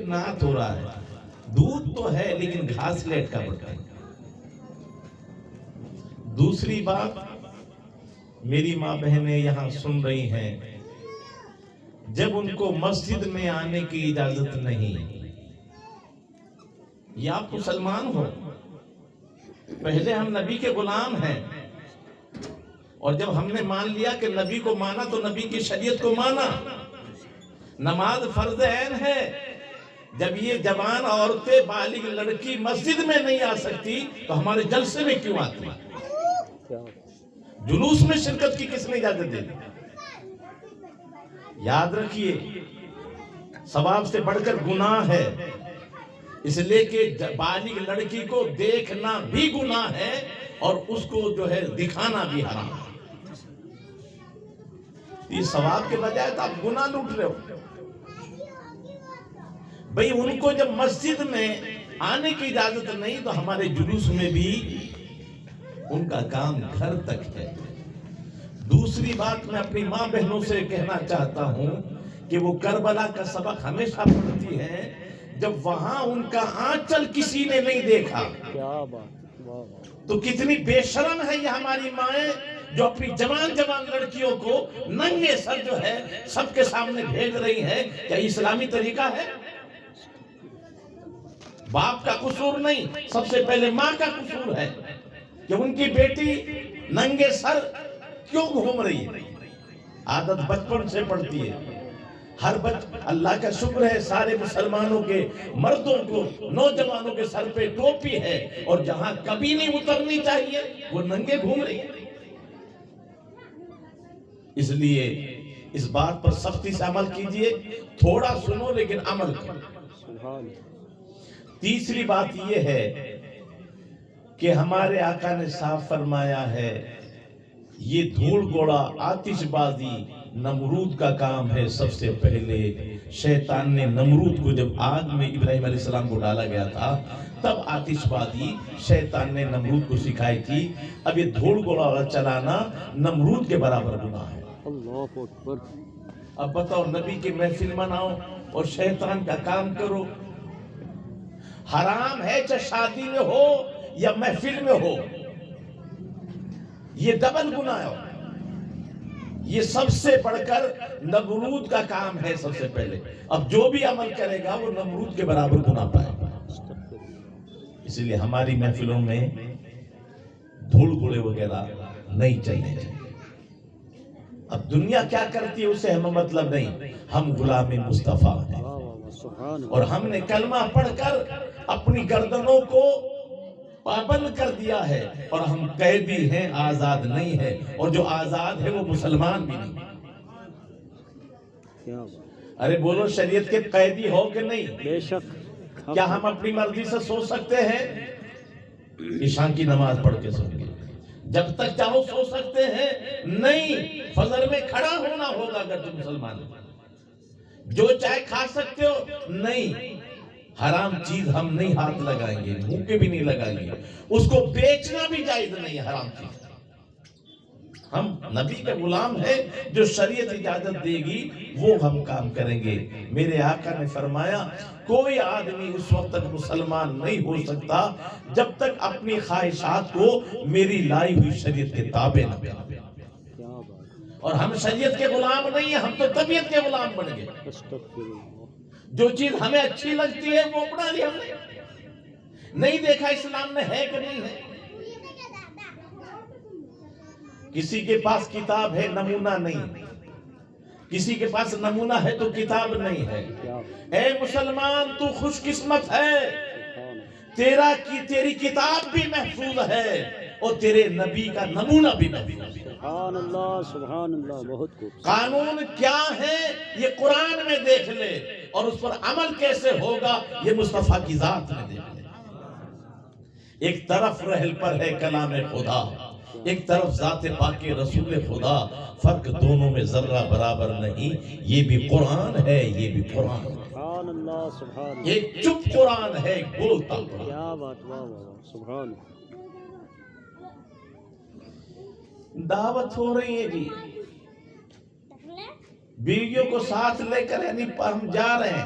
نعت ہو رہا ہے، دودھ تو ہے لیکن گھاس لیٹ کا بڑھتا ہے۔ دوسری بات، میری ماں بہنیں یہاں سن رہی ہیں، جب ان کو مسجد میں آنے کی اجازت نہیں، یا آپ مسلمان ہو، پہلے ہم نبی کے غلام ہیں، اور جب ہم نے مان لیا کہ نبی کو مانا تو نبی کی شریعت کو مانا، نماز فرض عین ہے۔ جب یہ جوان عورتیں بالغ لڑکی مسجد میں نہیں آ سکتی تو ہمارے جلسے میں کیوں آتی؟ جلوس میں شرکت کی کس نے اجازت دی؟ یاد رکھیے، ثواب سے بڑھ کر گناہ ہے، اس لیے کہ بالغ لڑکی کو دیکھنا بھی گناہ ہے اور اس کو جو ہے دکھانا بھی حرام ہے۔ یہ ثواب کے بجائے تو آپ گناہ لوٹ رہے ہو۔ بھئی ان کو جب مسجد میں آنے کی اجازت نہیں تو ہمارے جلوس میں بھی ان کا کام گھر تک ہے۔ دوسری بات میں اپنی ماں بہنوں سے کہنا چاہتا ہوں کہ وہ کربلا کا سبق ہمیشہ پڑھتی ہیں، جب وہاں ان کا آنچل کسی نے نہیں دیکھا تو کتنی بے شرم ہے یہ ہماری مائیں جو اپنی جوان لڑکیوں کو ننگے سر جو ہے سب کے سامنے بھیج رہی ہیں۔ کیا اسلامی طریقہ ہے؟ باپ کا قصور نہیں، سب سے پہلے ماں کا قصور ہے کہ ان کی بیٹی ننگے سر کیوں گھوم رہی ہے۔ عادت بچپن سے پڑتی ہے۔ اللہ کا شکر ہے سارے مسلمانوں کے مردوں کو، نوجوانوں کے سر پہ ٹوپی ہے، اور جہاں کبھی نہیں اترنی چاہیے وہ ننگے گھوم رہی ہے۔ اس لیے اس بات پر سختی سے عمل کیجئے، تھوڑا سنو لیکن عمل کرو۔ تیسری بات یہ ہے کہ ہمارے آقا نے صاف فرمایا ہے، یہ دھول گوڑا آتش بازی نمرود کا کام ہے۔ سب سے پہلے شیطان نے نمرود کو، جب آگ میں ابراہیم علیہ السلام کو ڈالا گیا تھا تب آتش بازی شیطان نے نمرود کو سکھائی تھی۔ اب یہ دھول گوڑا چلانا نمرود کے برابر گناہ ہے۔ اللہ اکبر۔ اب بتاؤ، نبی کی محفل مناؤ اور شیطان کا کام کرو۔ حرام ہے چاہے شادی میں ہو یا محفل میں ہو، یہ ڈبل گناہ ہے۔ یہ سب سے بڑھ کر نمرود کا کام ہے سب سے پہلے۔ اب جو بھی عمل کرے گا وہ نمرود کے برابر گناہ پائے گا۔ اس لیے ہماری محفلوں میں دھول گوڑے وغیرہ نہیں چاہیے۔ اب دنیا کیا کرتی ہے اسے ہمیں مطلب نہیں، ہم غلام مصطفیٰ ہیں، اور ہم نے کلمہ پڑھ کر اپنی گردنوں کو پابند کر دیا ہے، اور ہم قیدی ہیں، آزاد نہیں ہے، اور جو آزاد ہے وہ مسلمان بھی نہیں۔ ارے بولو، شریعت کے قیدی ہو کہ نہیں؟ بے شک۔ کیا ہم اپنی مرضی سے سو سکتے ہیں؟ عشاء کی نماز پڑھ کے سو گے، جب تک چاہو سو سکتے ہیں؟ نہیں، فجر میں کھڑا ہونا ہوگا اگر تم مسلمان ہو۔ جو چائے کھا سکتے ہو؟ نہیں، حرام چیز ہم نہیں ہاتھ لگائیں گے، منہ کے بھی نہیں لگائیں گے، اس کو بیچنا بھی جائز نہیں ہے حرام چیز۔ ہم نبی کے غلام ہیں، جو شریعت اجازت دے گی وہ ہم کام کریں گے۔ میرے آقا نے فرمایا، کوئی آدمی اس وقت تک مسلمان نہیں ہو سکتا جب تک اپنی خواہشات کو میری لائی ہوئی شریعت کے تابع نہ بنا۔ اور ہم شریعت کے غلام نہیں ہیں، ہم تو طبیعت کے غلام بن گئے۔ جو چیز ہمیں اچھی لگتی ہے وہ اپنا لیا ہم نے، نہیں دیکھا اسلام میں ہے کہ نہیں ہے۔ کسی کے پاس کتاب ہے، نمونہ نہیں، کسی کے پاس نمونہ ہے تو کتاب نہیں ہے۔ اے مسلمان، تو خوش قسمت ہے، تیری کتاب بھی محفوظ ہے اور تیرے نبی کا نمونہ بھی محفوظ ہے۔ سبحان اللہ، سبحان اللہ، بہت خوب۔ قانون کیا ہے یہ قرآن میں دیکھ لے، اور اس پر عمل کیسے ہوگا یہ مصطفیٰ کی ذات میں دیکھ لے۔ ایک طرف رحل پر ہے کلام خدا، ایک طرف ذات پاک رسول خدا، فرق دونوں میں ذرہ برابر نہیں۔ یہ بھی قرآن ہے، یہ بھی قرآن ہے۔ سبحان اللہ، سبحان اللہ۔ ایک چپ قرآن ہے، ایک بولتا قرآن۔ کیا بات، واہ واہ، سبحان اللہ۔ دعوت ہو رہی ہے جی، بیویوں کو ساتھ لے کر یعنی ہم جا رہے ہیں،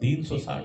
360।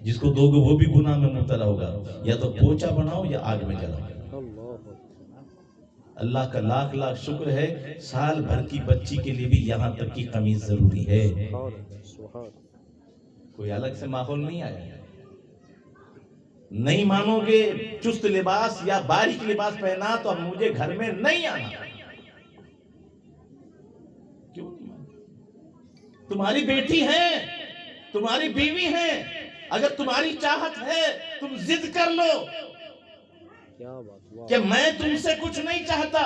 جس کو دو گے وہ بھی گناہ میں مبتلا ہوگا. یا تو پوچا بناؤ یا آگ میں جلاؤ. اللہ کا لاکھ لاکھ شکر ہے سال بھر کی بچی کے لیے بھی یہاں تک کی قمیض ضروری ہے. کوئی الگ سے ماحول نہیں آیا. نہیں مانو گے چست لباس یا باریک لباس پہنا تو اب مجھے گھر میں نہیں آنا. کیوں نہیں مانو؟ تمہاری بیٹی ہے، تمہاری بیوی ہے، اگر تمہاری چاہت ہے تم ضد کر لو کہ میں تم سے کچھ نہیں چاہتا،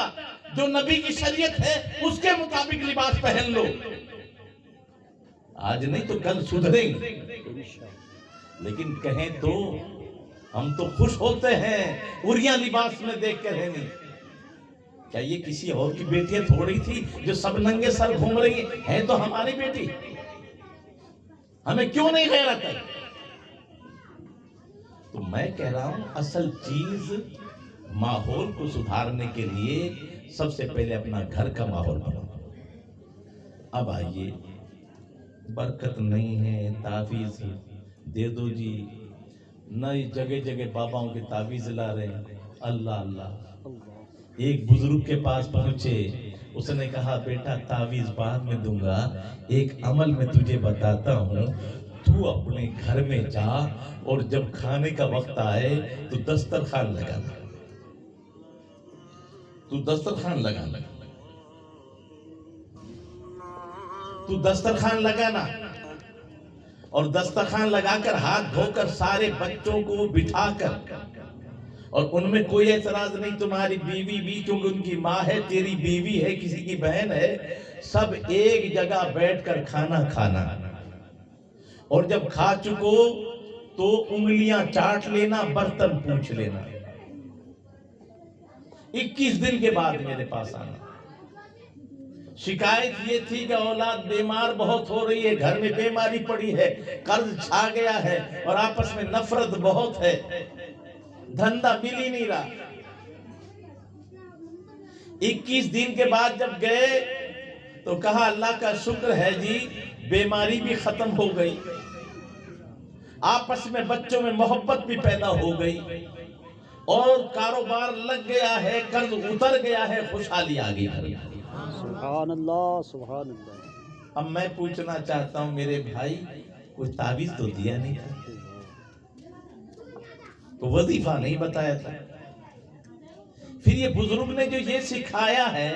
جو نبی کی شریعت ہے اس کے مطابق لباس پہن لو. آج نہیں تو کل سدھریں گے. لیکن کہیں تو ہم تو خوش ہوتے ہیں اریاں لباس میں دیکھ کر رہنے. کیا یہ کسی اور کی بیٹیاں تھوڑی تھی جو سب ننگے سر گھوم رہی ہیں؟ تو ہماری بیٹی. ہمیں کیوں نہیں غیرت ہے؟ تو میں کہہ رہا ہوں اصل چیز ماحول کو سدھارنے کے لیے سب سے پہلے اپنا گھر کا ماحول بناؤ. اب آئیے، برکت نہیں ہے، تعویذ دے دو جی. نئی جگہ جگہ باباؤں کے تعویذ لا رہے ہیں. اللہ اللہ. ایک بزرگ کے پاس پہنچے، اس نے کہا بیٹا تعویذ بعد میں دوں گا، ایک عمل میں تجھے بتاتا ہوں. تو اپنے گھر میں جا اور جب کھانے کا وقت آئے تو دسترخوان لگانا. تو دسترخوان لگانا، تو دسترخوان لگانا اور دسترخوان لگا کر ہاتھ دھو کر سارے بچوں کو بٹھا کر، اور ان میں کوئی اعتراض نہیں، تمہاری بیوی بھی کیونکہ ان کی ماں ہے، تیری بیوی ہے، کسی کی بہن ہے، سب ایک جگہ بیٹھ کر کھانا کھانا. اور جب کھا چکو تو انگلیاں چاٹ لینا، برتن پوچھ لینا. 21 دن کے بعد میرے پاس آنا. شکایت یہ تھی کہ اولاد بیمار بہت ہو رہی ہے، گھر میں بیماری پڑی ہے، قرض چھا گیا ہے اور آپس میں نفرت بہت ہے، دھندا مل ہی نہیں رہا. 21 دن کے بعد جب گئے تو کہا اللہ کا شکر ہے جی بیماری بھی ختم ہو گئی، آپس میں بچوں میں محبت بھی پیدا ہو گئی اور کاروبار لگ گیا ہے، قرض اتر گیا ہے، خوشحالی آ گئی. سبحان اللہ سبحان اللہ. اب میں پوچھنا چاہتا ہوں میرے بھائی، کوئی تعویذ تو دیا نہیں تھا، کوئی وظیفہ نہیں بتایا تھا. پھر یہ بزرگ نے جو یہ سکھایا ہے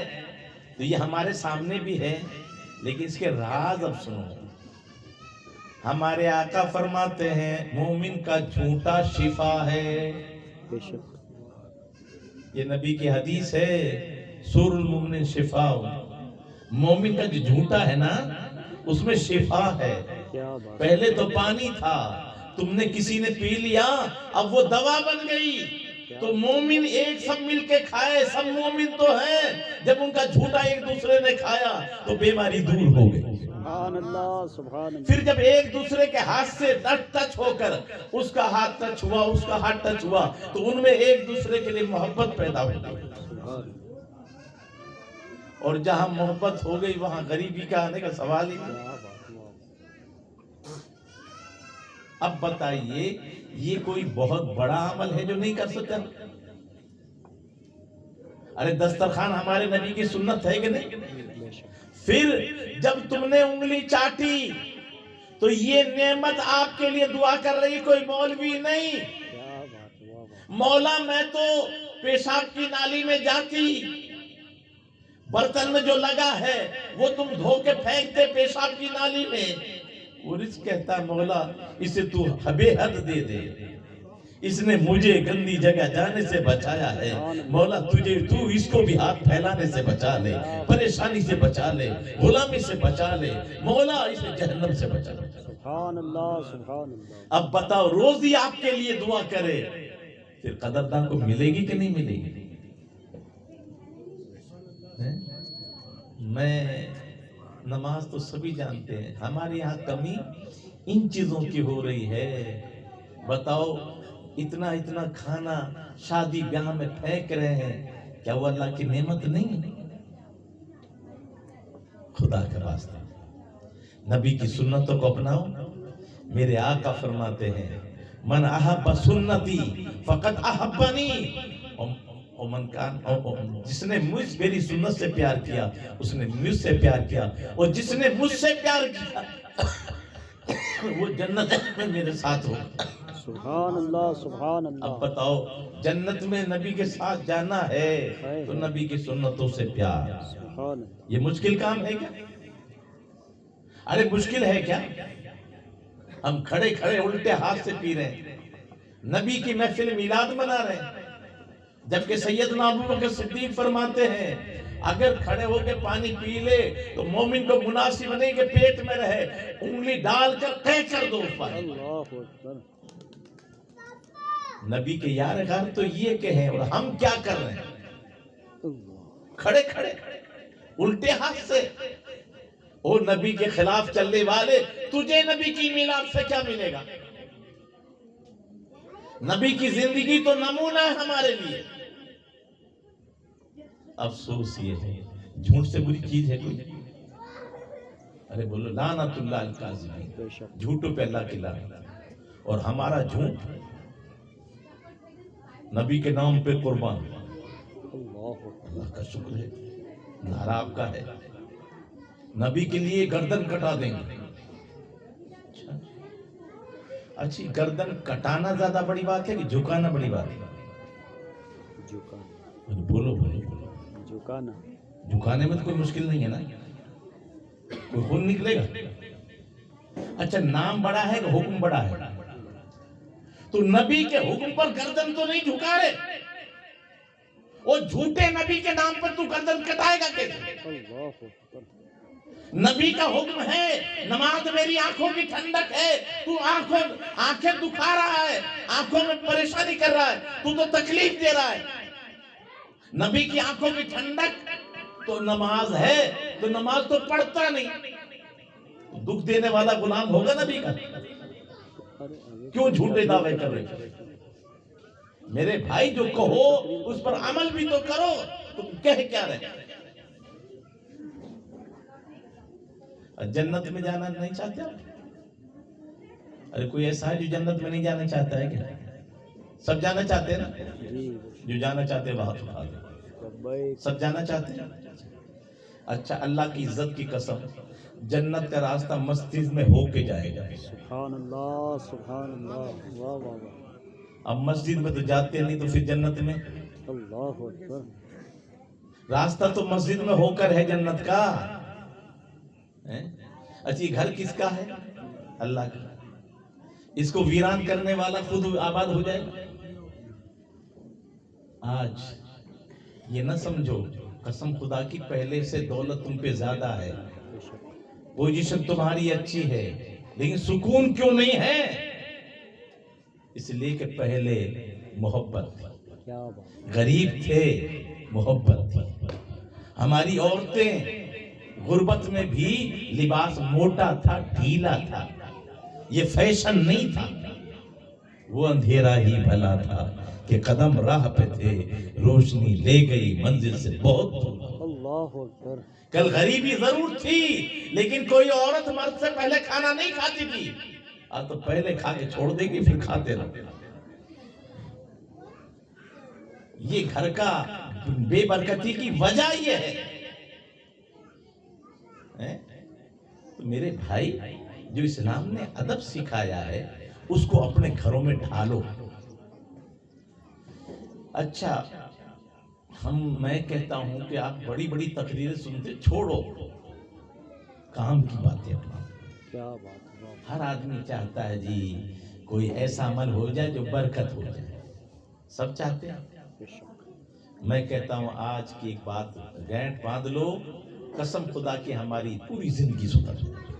تو یہ ہمارے سامنے بھی ہے، لیکن اس کے راز اب سنو. ہمارے آقا فرماتے ہیں مومن کا جھوٹا شفا ہے. بے شک یہ نبی کی حدیث ہے، سور المؤمن شفا. مومن کا جو جھوٹا ہے نا اس میں شفا ہے. پہلے تو پانی تھا، تم نے کسی نے پی لیا، اب وہ دوا بن گئی. تو مومن ایک سب مل کے کھائے، سب مومن تو ہیں. جب ان کا جھوٹا ایک دوسرے نے کھایا تو بیماری دور ہو گئی. سبحان اللہ سبحان اللہ. پھر جب ایک دوسرے کے ہاتھ سے ٹچ ہو کر اس کا ہاتھ ٹچ ہوا، اس کا ہاتھ ٹچ ہوا تو ان میں ایک دوسرے کے لیے محبت پیدا ہو گئی. اور جہاں محبت ہو گئی وہاں غریبی کا آنے کا سوال ہی نہیں. اب بتائیے یہ کوئی بہت بڑا عمل ہے جو نہیں کر سکتا؟ ارے دسترخوان ہمارے نبی کی سنت ہے کہ نہیں؟ پھر جب تم نے انگلی چاٹی تو یہ نعمت آپ کے لیے دعا کر رہی، کوئی مولوی نہیں. مولا میں تو پیشاب کی نالی میں جاتی، برتن میں جو لگا ہے وہ تم دھو کے پھینکتے پیشاب کی نالی میں. وہ رزق کہتا مولا اسے تو بے حد دے دے، اس نے مجھے گندی جگہ جانے سے بچایا ہے. مولا تو اس کو بھی ہاتھ پھیلانے سے بچا لے، پریشانی سے بچا لے، غلامی سے بچا لے. مولا اسے جہنم سے بچا لے. سبحان اللہ سبحان اللہ. اب بتاؤ روزی آپ کے لیے دعا کرے پھر قدردان کو ملے گی کہ نہیں ملے گی؟ میں نماز تو سبھی جانتے ہیں، ہمارے یہاں کمی ان چیزوں کی ہو رہی ہے. بتاؤ اتنا اتنا کھانا شادی بیاہ میں پھینک رہے ہیں، کیا وہ اللہ کی نعمت نہیں؟ خدا کا واسطہ نبی کی سنتوں کو اپناؤ. میرے آقا فرماتے ہیں من احب سنتی فقط احبنی، اور من کان، جس نے میری سنت سے پیار کیا اس نے مجھ سے پیار کیا، اور جس نے مجھ سے پیار کیا وہ جنت میں میرے ساتھ ہوگا۔ سبحان اللہ سبحان اب اللہ۔ بتاؤ، جنت میں نبی کے ساتھ جانا ہے تو نبی کی سنتوں سے پیار، سبحان اللہ۔ یہ مشکل کام ہے کیا؟ ارے مشکل ہے کیا؟ ہم کھڑے کھڑے الٹے ہاتھ سے پی رہے ہیں، نبی کی محفل میلاد منا رہے ہیں، جبکہ سیدنا ابوبکر صدیق فرماتے ہیں اگر کھڑے ہو کے پانی پی لے تو مومن کو مناسب نہیں کہ پیٹ میں رہے، انگلی ڈال کر قے کر دو اس پر۔ اللہ اکبر۔ نبی کے یار غار تو یہ کہیں، اور ہم کیا کر رہے ہیں؟ کھڑے کھڑے الٹے ہاتھ سے، اور نبی کے خلاف چلنے والے، تجھے نبی کی میلاد سے کیا ملے گا؟ نبی کی زندگی تو نمونہ ہے ہمارے لیے۔ افسوس یہ ہے، جھوٹ سے بری چیز ہے کوئی؟ ارے بولو لعنت اللہ الکاذبین، جھوٹوں پہ اللہ کی لعنت۔ اور ہمارا جھوٹ نبی کے نام پہ قربان، اللہ کا شکر ہے، نعرہ آپ کا ہے، نبی کے لیے گردن کٹا دیں گے۔ اچھی گردن کٹانا زیادہ بڑی بات ہے کہ جھکانا بڑی بات ہے؟ جھکانا، بولو بولو بولو۔ جھکانا، جھکانے میں تو کوئی مشکل نہیں ہے نا، کوئی خون نکلے گا؟ اچھا نام بڑا ہے کہ حکم بڑا ہے؟ تو نبی کے حکم پر گردن تو نہیں جھکا رہے، اور جھوٹے نبی کے نام پر تو گردن کٹائے گا کیسے؟ اللہ اکبر۔ نبی کا حکم ہے نماز میری آنکھوں کی ٹھنڈک ہے، تو آنکھیں دکھا رہا ہے، آنکھوں میں پریشانی کر رہا ہے، تو تکلیف دے رہا ہے۔ نبی کی آنکھوں کی ٹھنڈک تو نماز ہے، تو نماز تو پڑھتا نہیں، دکھ دینے والا غلام ہوگا نبی کا؟ کیوں جھوٹے دعوے کر رہے؟ میرے بھائی جو کہو اس پر عمل بھی تو کرو، تم کہہ کیا رہے؟ جنت میں جانا نہیں چاہتے آپ؟ ارے کوئی ایسا ہے جو جنت میں نہیں جانا چاہتا ہے کیا؟ سب جانا چاہتے ہیں نا؟ جو جانا چاہتے ہیں بہت اٹھا دیں، سب جانا چاہتے ہیں۔ اچھا اللہ کی عزت کی قسم، جنت کا راستہ مسجد میں ہو کے جائے گا۔ سبحان اللہ سبحان اللہ، واہ واہ واہ۔ اب مسجد میں تو جاتے نہیں، تو پھر جنت میں؟ اللہ اکبر۔ راستہ تو مسجد میں ہو کر ہے جنت کا۔ اچھا یہ گھر کس کا ہے؟ اللہ کا۔ اس کو ویران کرنے والا خود آباد ہو جائے گا۔ آج یہ نہ سمجھو، قسم خدا کی پہلے سے دولت تم پہ زیادہ ہے، پوزیشن تمہاری اچھی ہے، لیکن سکون کیوں نہیں ہے؟ اس لیے کہ پہلے محبت تھی، غریب تھے محبت تھی۔ ہماری عورتیں غربت میں بھی لباس موٹا تھا، ڈھیلا تھا، یہ فیشن نہیں تھا، وہ اندھیرا ہی بھلا تھا کہ قدم راہ پہ تھے، روشنی لے گئی منزل سے بہت دور۔ اللہ اکبر۔ کل غریبی ضرور تھی، لیکن کوئی عورت مرد سے پہلے کھانا نہیں کھاتی تھی، اب تو پہلے کھا کے چھوڑ دے گی پھر کھاتے رہو۔ یہ گھر کا بے برکتی کی وجہ یہ ہے۔ تو میرے بھائی، جو اسلام نے ادب سکھایا ہے اس کو اپنے گھروں میں ڈھالو۔ اچھا میں کہتا ہوں کہ آپ بڑی بڑی تقریریں سنتے، چھوڑو، کام کی باتیں اپنا۔ کیا بات ہے۔ ہر آدمی چاہتا ہے جی کوئی ایسا عمل ہو جائے جو برکت ہو جائے، سب چاہتے ہیں۔ میں کہتا ہوں آج کی ایک بات گینٹ باندھ لو، قسم خدا کی ہماری پوری زندگی سدھر جائے گی،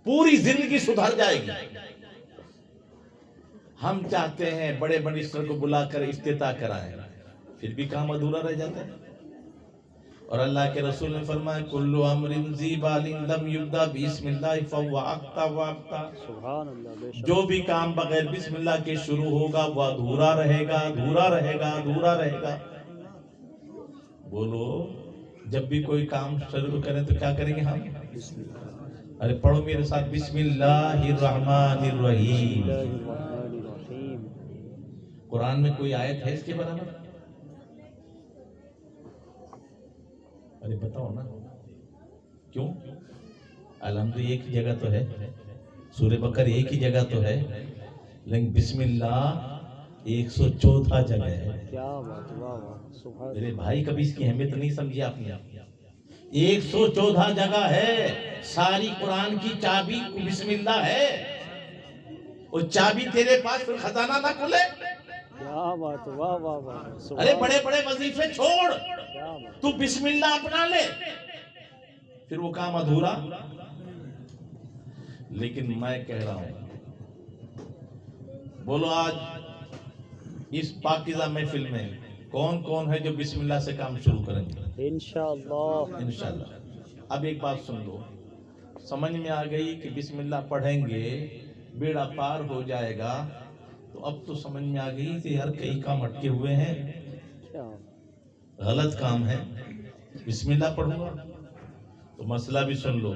پوری زندگی سدھر جائے گی۔ ہم چاہتے ہیں بڑے منسٹر کو بلا کر افتتاح کرائیں، پھر بھی کام ادھورا رہ جاتا ہے۔ اور اللہ کے رسول نے فرمایا کلو امر ذی بال لم یبدا بسم اللہ فهو اقطع وابتع۔ سبحان اللہ، بے شک۔ جو بھی کام بغیر بسم اللہ کے شروع ہوگا وہ ادھورا رہے گا، ادھورا رہے گا، ادھورا رہے گا۔ بولو جب بھی کوئی کام شروع کریں تو کیا کریں گے ہم؟ ارے پڑھو میرے ساتھ، بسم اللہ الرحمن الرحیم۔ قرآن میں کوئی آیت ہے اس کے برابر؟ ارے بتاؤ نا کیوں؟ الحمد ایک ہی جگہ تو ہے، سورہ بقرہ ایک ہی جگہ تو ہے، لیکن بسم اللہ 114 جگہ ہے۔ کیا بات، واہ واہ، سبحان میرے بھائی کبھی اس کی اہمیت نہیں سمجھی آپ نے؟ 114 جگہ ہے، ساری قرآن کی چابی بسم اللہ ہے، وہ چابی تیرے پاس پھر خزانہ نہ کھلے۔ کیا بات، واہ واہ واہ، ارے بڑے بڑے وظیفے چھوڑ، کیا بات، تو بسم اللہ اپنا لے، پھر وہ کام ادھورا۔ لیکن میں کہہ رہا ہوں، بولو آج اس پاکیزہ محفل میں کون کون ہے جو بسم اللہ سے کام شروع کریں گے؟ انشاءاللہ، انشاءاللہ۔ اب ایک بات سن لو، سمجھ میں آ گئی کہ بسم اللہ پڑھیں گے بیڑا پار ہو جائے گا، تو اب تو سمجھ میں آ گئی کہ یار کئی کام اٹکے ہوئے ہیں، کیا غلط کام ہے۔ بسم اللہ پڑھوں گا تو مسئلہ بھی سن لو،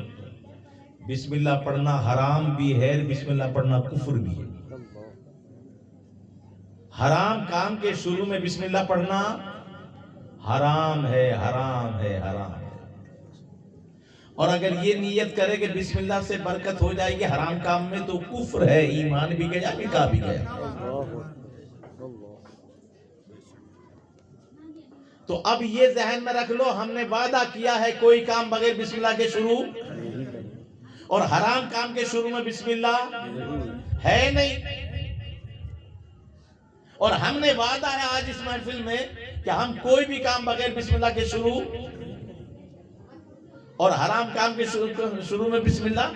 بسم اللہ پڑھنا حرام بھی ہے، بسم اللہ پڑھنا کفر بھی ہے۔ اللہ، حرام کام کے شروع میں بسم اللہ پڑھنا حرام ہے، حرام ہے، حرام ہے۔ اور اگر یہ نیت کرے کہ بسم اللہ سے برکت ہو جائے گی حرام کام میں، تو کفر ہے، ایمان بھی گیا، نکاح بھی گیا۔ اللہ، اللہ، تو اب یہ ذہن میں رکھ لو، ہم نے وعدہ کیا ہے کوئی کام بغیر بسم اللہ کے شروع، نہیں کریں، اور حرام کام کے شروع میں بسم اللہ نہیں، ہے نہیں۔ اور ہم نے وعدہ ہے آج اس محفل میں کہ ہم کوئی بھی کام بغیر بسم اللہ کے شروع، اور حرام کام کے شروع میں بسم اللہ،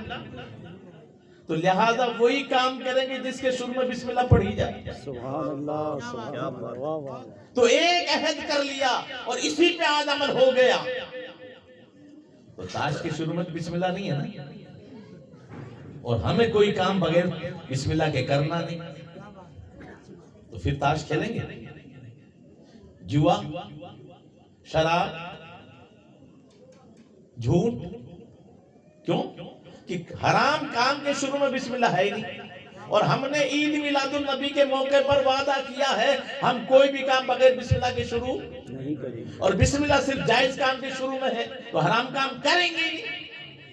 تو لہذا وہی کام کریں گے جس کے شروع میں بسم اللہ پڑھی جائے۔ سبحان اللہ، سبحان اللہ، واہ واہ، تو ایک عہد کر لیا اور اسی پہ آج عمل ہو گیا۔ تو تاش کے شروع میں بسم اللہ نہیں ہے نا، اور ہمیں کوئی کام بغیر بسم اللہ کے کرنا نہیں، تو پھر تاش کھیلیں گے؟ جوا، شراب، جھوٹ، کیوں؟ کہ حرام کام کے شروع میں بسم اللہ ہے ہی نہیں۔ اور ہم نے عید میلاد النبی کے موقع پر وعدہ کیا ہے ہم کوئی بھی کام بغیر بسم اللہ کے شروع، نہیں کریں، اور بسم اللہ صرف جائز کام کے شروع میں ہے، تو حرام کام کریں گے ہی نہیں۔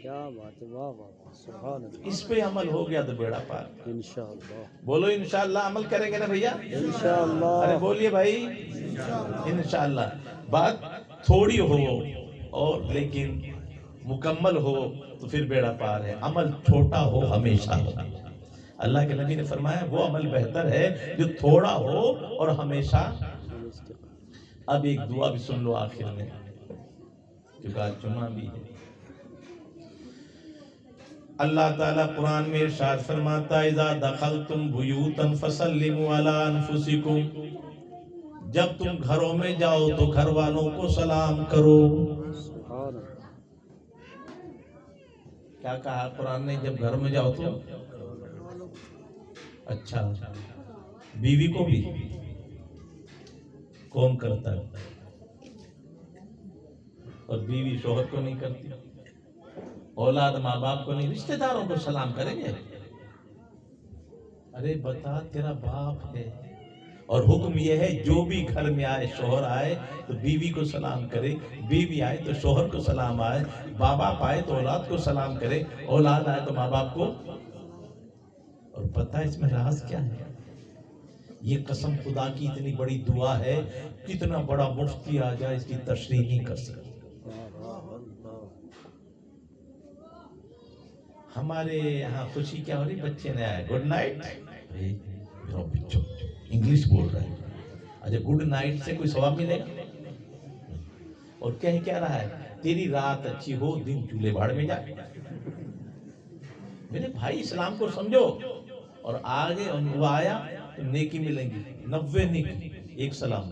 کیا بات، واہ واہ، سبحان اللہ، اس پہ عمل ہو گیا تو بیڑا پار۔ انشاءاللہ، بولو انشاءاللہ عمل کریں گے نا بھیا؟ انشاءاللہ، ارے بولیے بھائی انشاءاللہ۔ بات تھوڑی ہو اور لیکن مکمل ہو تو پھر بیڑا پار ہے، عمل چھوٹا ہو ہمیشہ ہو۔ اللہ کے نبی نے فرمایا وہ عمل بہتر ہے جو تھوڑا ہو اور ہمیشہ۔ اب ایک دعا بھی سن لو آخر میں، کیونکہ آج جمعہ بھی ہے۔ اللہ تعالیٰ قرآن میں ارشاد فرماتا ہے اذا دخلتم بیوتا فسلموا علی انفسکم، جب تم گھروں میں جاؤ تو گھر والوں کو سلام کرو۔ سبحان اللہ، کیا کہا قرآن نے؟ جب گھر میں جاؤ تو اچھا، بیوی کو بھی کون کرتا ہے؟ اور بیوی شوہر کو نہیں کرتی، اولاد ماں باپ کو نہیں، رشتہ داروں کو سلام کریں گے؟ ارے بتا، تیرا باپ ہے، اور حکم یہ ہے جو بھی گھر میں آئے، شوہر آئے تو بیوی کو سلام کرے، بیوی آئے تو شوہر کو سلام آئے، ماں باپ آئے تو اولاد کو سلام کرے، اولاد آئے تو ماں باپ کو۔ اور پتہ اس میں راز کیا ہے؟ یہ قسم خدا کی اتنی بڑی دعا ہے، کتنا بڑا مفتی آ جائے اس کی تشریح نہیں کر سکتا۔ ہمارے یہاں خوشی کیا ہو رہی؟ بچے نے آئے گڈ نائٹ، انگلش بول رہا ہے، اچھا گڈ نائٹ سے کوئی ثواب ملے گا؟ اور کہہ کیا رہا ہے؟ تیری رات اچھی ہو، دن چولہے بھاڑ میں جائے۔ میرے بھائی اسلام کو سمجھو، اور آگے وہ آیا تو نیکی ملیں گی، 90 نیکی، ایک سلام۔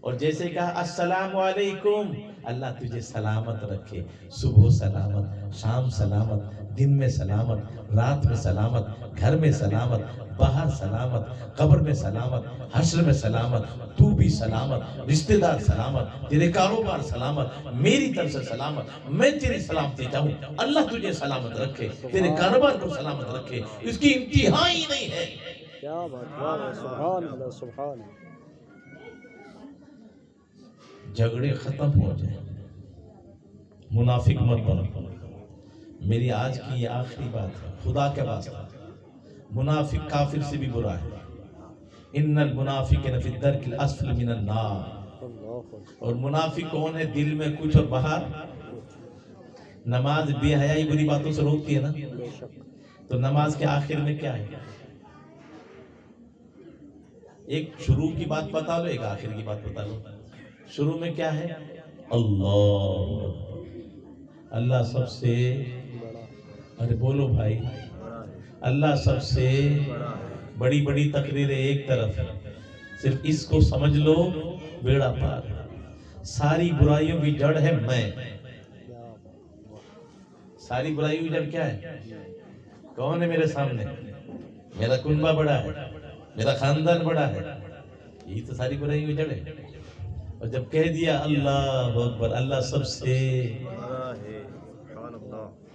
اور جیسے کہا السلام علیکم، اللہ تجھے سلامت رکھے، صبح سلامت، شام سلامت، دن میں سلامت، رات میں سلامت، گھر میں سلامت، باہر سلامت، قبر میں سلامت، حشر میں سلامت، تو بھی سلامت، رشتہ دار سلامت، تیرے کاروبار سلامت، میری طرف سے سلامت، میں تیری سلامتی چاہوں، اللہ تجھے سلامت رکھے، تیرے کاروبار کو سلامت رکھے، اس کی انتہا ہی نہیں ہے۔ کیا بات واہ واہ سبحان اللہ سبحان اللہ جھگڑے ختم ہو جائیں، منافق مت بنو۔ میری آج کی یہ آخری بات ہے، خدا کے واسطے منافق کافر سے بھی برا ہے۔ ان المنافقین فی الدرک الاسفل من النار۔ اللہ اکبر اور منافق کون ہے؟ دل میں کچھ اور باہر نماز بے حیائی بری باتوں سے روکتی ہے نا، بے شک تو نماز کے آخر میں کیا ہے؟ ایک شروع کی بات بتا لو، ایک آخر کی بات بتا لو۔ شروع میں کیا ہے؟ اللہ، اللہ سب سے بڑا ارے بولو بھائی، اللہ سب سے بڑی بڑی تقریریں ایک طرف، صرف اس کو سمجھ لو بیڑا پار۔ ساری برائیوں کی جڑ ہے میں، کیا بات ساری برائیوں کی جڑ کیا ہے؟ کون ہے میرے سامنے؟ میرا کنبہ بڑا ہے، میرا خاندان بڑا ہے، یہی تو ساری برائیوں کی جڑ ہے۔ اور جب کہہ دیا اللہ اکبر، اللہ سب سے،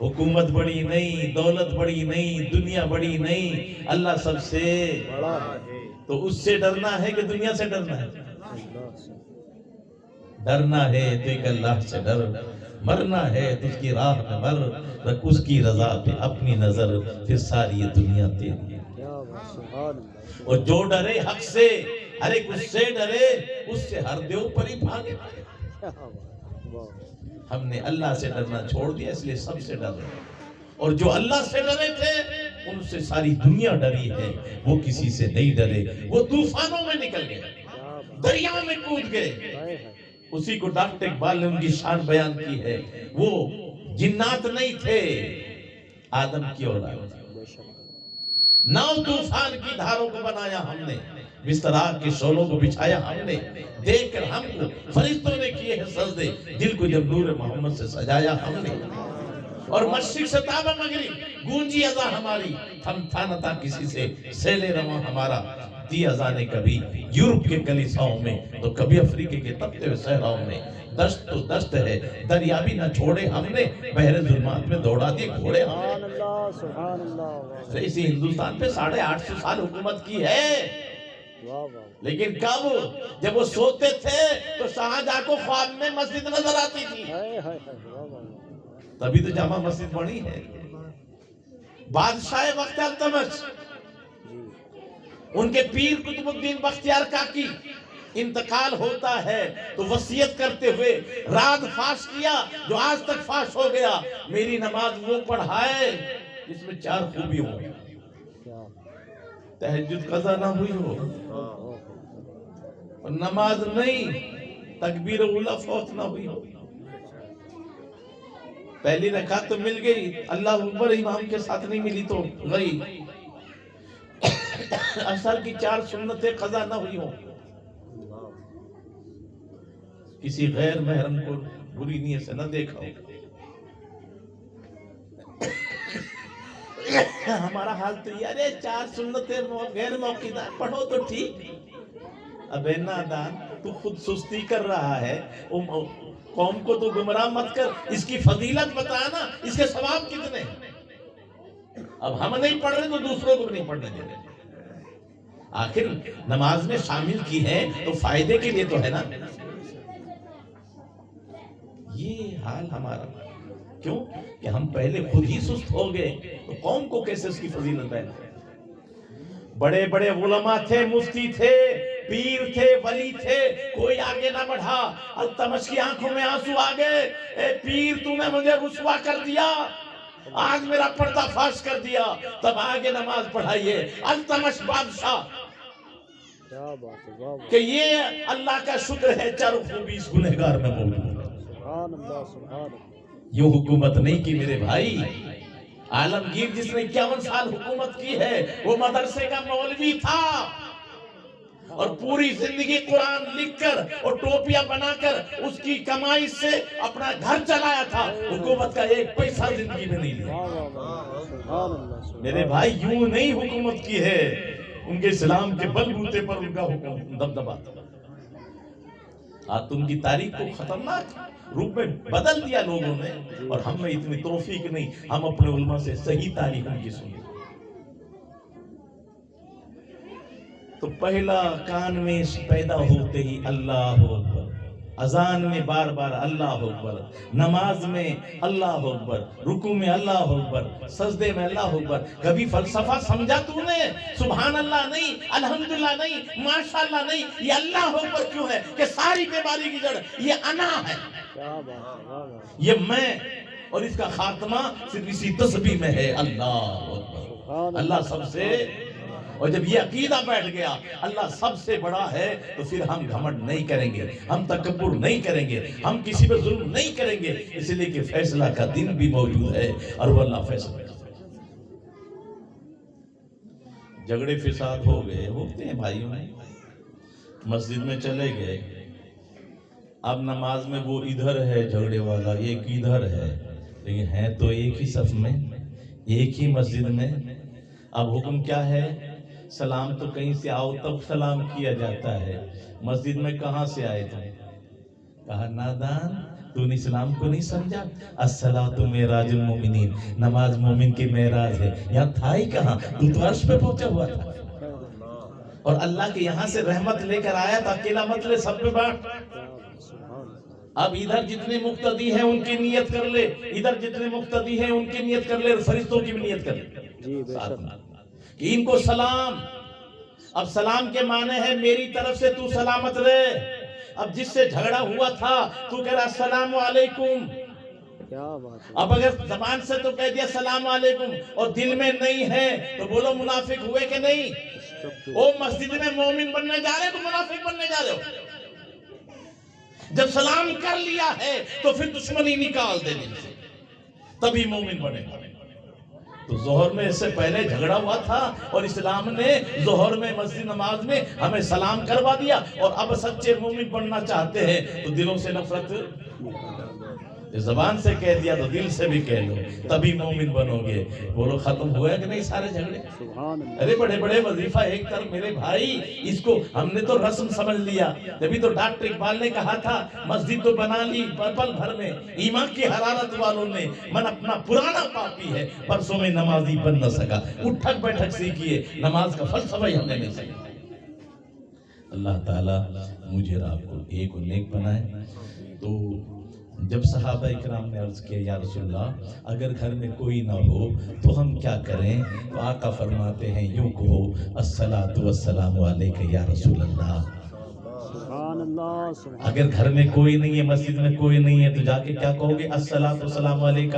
حکومت بڑی نہیں، دولت بڑی نہیں، دنیا بڑی نہیں، اللہ سب سے بڑا ہے تو اس سے ڈرنا ہے کہ دنیا سے ڈرنا ہے؟ اللہ سے ڈرنا ہے تو ایک اللہ سے ڈر، مرنا ہے تو اس کی راہ میں مر، رکھ اس کی رضا پہ اپنی نظر، پھر ساری یہ دنیا تیری۔ کیا بات سبحان اللہ اور جو ڈرے حق سے، ہر ایک اس سے ڈرے، اس سے ہر دیو پر ہی بھاگے۔ کیا بات واہ ہم نے اللہ سے ڈرنا چھوڑ دیا، اس لیے سب سے ڈر رہے ہیں۔ اور جو اللہ سے ڈرے تھے ان سے ساری دنیا ڈری ہے، وہ کسی سے نہیں ڈرے، وہ طوفانوں میں نکل گئے، کیا بات دریاؤں میں کود گئے۔ ہائے ہائے اسی کو ڈاکٹر اقبال نے ان کی شان بیان کی ہے، وہ جنات نہیں تھے، آدم کی اولاد۔ بے شک ناؤ طوفان کی دھاروں کو بنایا ہم نے، بستر آگ کے شعلوں کو بچھایا ہم نے، دیکھ کر ہم کو فرشتوں نے کیے ہیں سجدے، دل کو جب نور محمد سے سجایا ہم نے۔ اور مشرق سے تابا مغرب گونجی اذان ہماری، تھم تھا نہ تھا کسی سے سیلے رواں ہمارا، دی اذان کبھی یورپ کے کلیساؤں میں تو کبھی افریقے کے تپتے ہوئے صحراؤں میں۔ دشت تو دشت ہے، دریا بھی نہ چھوڑے ہم نے، بحر ظلمات میں دوڑا دیے گھوڑے ہم نے۔ سبحان اللہ سبحان اللہ واہ تو اسی ہندوستان پہ 850 سال حکومت کی ہے، واہ واہ لیکن کب؟ جب وہ سوتے تھے تو شاہجہاں کو خواب میں مسجد نظر آتی تھی، ہائے ہائے ہائے واہ واہ واہ تبھی تو جامع مسجد بنی ہے۔ بادشاہ وقت التمش، جی ان کے پیر قطب الدین بختیار کاکی انتقال ہوتا ہے تو وصیت کرتے ہوئے راز فاش کیا جو آج تک فاش ہو گیا، میری نماز وہ پڑھائے جس میں 4 خوبی ہوں، کیا تہجد قضا نہ ہوئی ہو، اور نماز نہیں، تکبیر اولیٰ فوت نہ ہوئی ہو، پہلی رکعت تو مل گئی، اللہ اکبر امام کے ساتھ نہیں ملی تو گئی، عصر کی 4 سنتیں قضا نہ ہوئی ہو، کسی غیر محرم کو بری نیت سے نہ دیکھا ہو۔ ہمارا حال تو یہ ہے، 4 سنتیں غیر موقعہ پڑھو تو ٹھیک، اب نادان تو خود سستی کر رہا ہے، قوم کو تو گمراہ مت کر، اس کی فضیلت بتانا، اس کے ثواب کتنے ہیں۔ اب ہم نہیں پڑھ رہے تو دوسروں کو نہیں پڑھنے دے رہے، آخر نماز میں شامل کی ہے تو فائدے کے لیے تو ہے نا۔ یہ حال ہمارا کیوں کہ ہم پہلے خود ہی سست ہو گئے تو قوم کو کیسے اس کی فضیلت بیان کریں۔ بڑے بڑے علماء تھے، مفتی تھے، پیر تھے، ولی تھے، کوئی آگے نہ بڑھا، التمش کی آنکھوں میں آنسو آ گئے، اے پیر تو نے مجھے رسوا کر دیا، آج میرا پردہ فاش کر دیا، تب آگے نماز پڑھائیے۔ التمش بادشاہ کیا بات ہے واہ واہ کہ یہ اللہ کا شکر ہے 4 خوبی اس گنہگار میں موجود ہے۔ سبحان اللہ سبحان اللہ یوں حکومت نہیں کی میرے بھائی، عالمگیر جس نے 51 سال حکومت کی ہے وہ مدرسے کا مولوی تھا، اور پوری زندگی قرآن لکھ کر اور ٹوپیاں بنا کر اس کی کمائی سے اپنا گھر چلایا تھا، حکومت کا 1 پیسہ زندگی میں نہیں لیا۔ واہ واہ واہ سبحان اللہ سبحان میرے بھائی یوں نہیں حکومت کی ہے، ان کے اسلام کے بل بوتے پر ان کا حکم دبدبا تھا۔ آج تم کی تاریخ کو خطرناک روپ میں بدل دیا لوگوں نے، اور ہم میں اتنی توفیق نہیں ہم اپنے علماء سے صحیح تاریخ ان کی سنیں۔ تو پہلا کان میں پیدا ہوتے ہی اللہ اکبر، اذان میں بار بار اللہ اکبر، نماز میں اللہ اکبر، رکوع میں اللہ اکبر، سجدے میں اللہ اکبر. کبھی فلسفہ سمجھا تو نے؟ سبحان اللہ نہیں، الحمدللہ نہیں، ماشاءاللہ نہیں، یہ اللہ اکبر کیوں ہے؟ کہ ساری بیماری کی جڑ یہ انا ہے، کیا بات ہے، واہ واہ، یہ میں، اور اس کا خاتمہ صرف اسی تسبیح میں ہے، اللہ اکبر، اللہ سب سے. اور جب یہ عقیدہ بیٹھ گیا اللہ سب سے بڑا ہے تو پھر ہم گھمنڈ نہیں کریں گے، ہم تکبر نہیں کریں گے، ہم کسی پہ ظلم نہیں کریں گے، اس لیے کہ فیصلہ کا دن بھی موجود ہے اور وہ اللہ فیصلہ. جھگڑے فساد ہو گئے، ہوتے ہیں بھائیوں میں، مسجد میں چلے گئے، اب نماز میں وہ ادھر ہے جھگڑے والا، ایک ادھر ہے، لیکن ہے تو ایک ہی صف میں، ایک ہی مسجد میں. اب حکم کیا ہے؟ سلام تو کہیں سے آؤ تب سلام کیا جاتا ہے، مسجد میں کہاں سے آئے تھے؟ کہا نادان تو نے اسلام کو نہیں سمجھا، الصلاۃ معراج المومنین، نماز مومن کی معراج ہے. یہاں تھا ہی کہاں، تو عرش پہ پہنچا ہوا تھا، اور اللہ کے یہاں سے رحمت لے کر آیا تھا، اکیلا مت لے، سب پہ بانٹ. اب ادھر جتنے مقتدی ہیں ان کی نیت کر لے، ادھر جتنے مقتدی ہیں ان کی نیت کر لے، فرشتوں کی بھی نیت کر لے جی بے شک، کہ ان کو سلام. اب سلام کے معنی ہے میری طرف سے تو سلامت رہے. اب جس سے جھگڑا ہوا تھا تو کہہ رہا السلام علیکم، کیا بات ہے، اب اگر زبان سے تو کہہ دیا السلام علیکم اور دل میں نہیں ہے تو بولو منافق ہوئے کہ نہیں؟ او مسجد میں مومن بننے جا رہے تو منافق بننے جا رہے ہو. جب سلام کر لیا ہے تو پھر دشمنی نکال دے دل سے، تبھی مومن بنے گا. تو ظہر میں اس سے پہلے جھگڑا ہوا تھا اور اسلام نے ظہر میں مسجد نماز میں ہمیں سلام کروا دیا، اور اب سچے مومن بننا چاہتے ہیں تو دلوں سے نفرت، زبان سے کہہ دیا تو دل سے بھی کہہ لو، تبھی مومن بنو گے. بولو ختم ہوا کہ نہیں سارے جھگڑے؟ سبحان اللہ، ارے بڑے بڑے وظیفہ ایک طرف میرے بھائی، اس کو ہم نے تو رسم سمجھ لیا. جبھی تو ڈاکٹر اقبال نے کہا تھا مسجد تو بنا لی پل بھر میں، ایمان کی حرارت والوں نے، من اپنا پرانا پاپی ہے، پرسوں میں نمازی بن نہ سکا. اٹھک بیٹھک سیکھیے، نماز کا فلسفہ ہی ہم نے نہیں سیکھا. اللہ تعالیٰ مجھے اور آپ کو ایک و نیک بنائے. تو جب صحابہ اکرام نے عرض کیا یا رسول اللہ اگر گھر میں کوئی نہ ہو تو ہم کیا کریں؟ تو آقا فرماتے ہیں یوں کہو الصلاۃ والسلام علیک یا رسول اللہ. سبحان اللہ، سبحان اگر گھر میں کوئی نہیں ہے، مسجد میں کوئی نہیں ہے، تو جا کے کیا کہو گے؟ الصلاۃ والسلام علیک.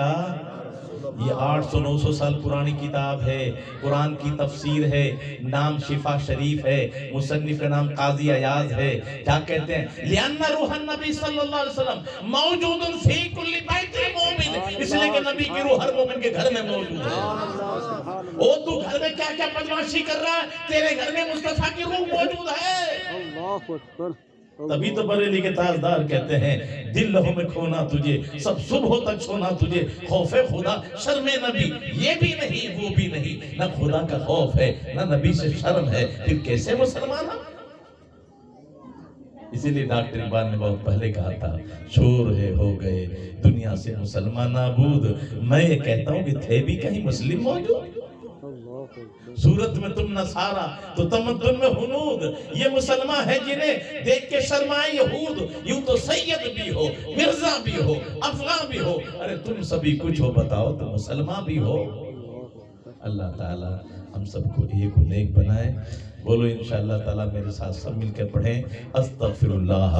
یہ 800-900 سال پرانی کتاب ہے، قرآن کی تفسیر ہے، نام شفا شریف ہے، مصنف کا نام قاضی عیاض ہے. کیا کہتے ہیں؟ لِأَنَّ روح النبی صلی اللہ علیہ وسلم موجود فی کل بیت مومن، اس لیے کہ نبی کی روح ہر مومن کے گھر میں موجود ہے. اللہ، سبحان اللہ، او تو گھر میں کیا کیا بدماشی کر رہا ہے، تیرے گھر میں مصطفیٰ کی روح موجود ہے. اللہ اکبر، تبھی تو بریلی کے تاجدار کہتے ہیں دل لہو میں کھونا تجھے، سب صبح تک چھونا تجھے، خوف خدا شرم نبی یہ بھی نہیں وہ بھی نہیں. نہ خدا کا خوف ہے نہ نبی سے شرم ہے، پھر کیسے مسلمان ہم؟ اسی لیے ڈاکٹر اقبال نے بہت پہلے کہا تھا شور ہے ہو گئے دنیا سے مسلمان نابود. میں یہ کہتا ہوں کہ تھے بھی کہیں مسلم موجود؟ صورت میں تم نصارہ تو تمدن میں ہنود. یہ مسلمان ہے جنہیں دیکھ کے شرمائے یہود. یوں تو سید بھی ہو، مرزا بھی ہو، افغان بھی ہو، ارے تم سبھی کچھ ہو، بتاؤ تو مسلمان بھی ہو. اللہ تعالی ہم سب کو ایک و نیک بنائے. بولو انشاءاللہ تعالی میرے ساتھ سب مل کے پڑھیں استغفر اللہ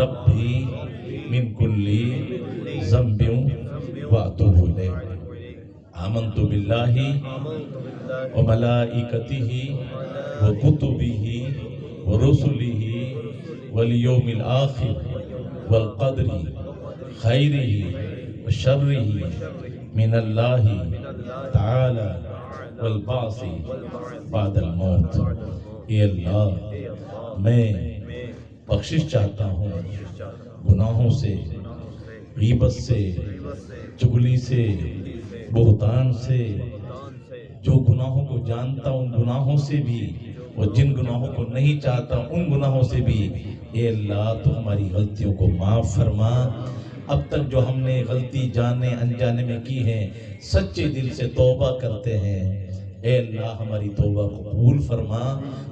ربی من کل ذنب واتوب الیہ. آمنت باللہ وملائکتہ وکتبہ ورسلہ والیوم الآخر والقدر خیرہ وشرہ من اللہ تعالی والبعث بعد الموت. اے اللہ میں بخشش چاہتا ہوں گناہوں سے، غیبت سے، چغلی سے، بہتان سے. جو گناہوں کو جانتا ان گناہوں سے بھی، اور جن گناہوں کو نہیں چاہتا ان گناہوں سے بھی. اے اللہ تو ہماری غلطیوں کو معاف فرما. اب تک جو ہم نے غلطی جانے انجانے میں کی ہیں سچے دل سے توبہ کرتے ہیں. اے اللہ ہماری توبہ قبول فرما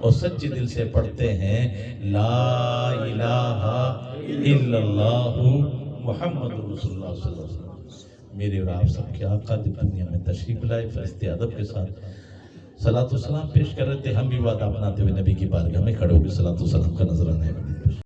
اور سچے دل سے پڑھتے ہیں لا الہ الا اللہ محمد رسول اللہ صلی اللہ علیہ وسلم۔ میرے اور آپ سب کے آقا جب دنیا میں تشریف لائے فرشتے ادب کے ساتھ صلاۃ و سلام پیش کر رہے تھے، ہم بھی وعدہ اپناتے ہوئے نبی کی بارگاہ میں کھڑے ہو کے صلاۃ و سلام کا نذرانہ ہے۔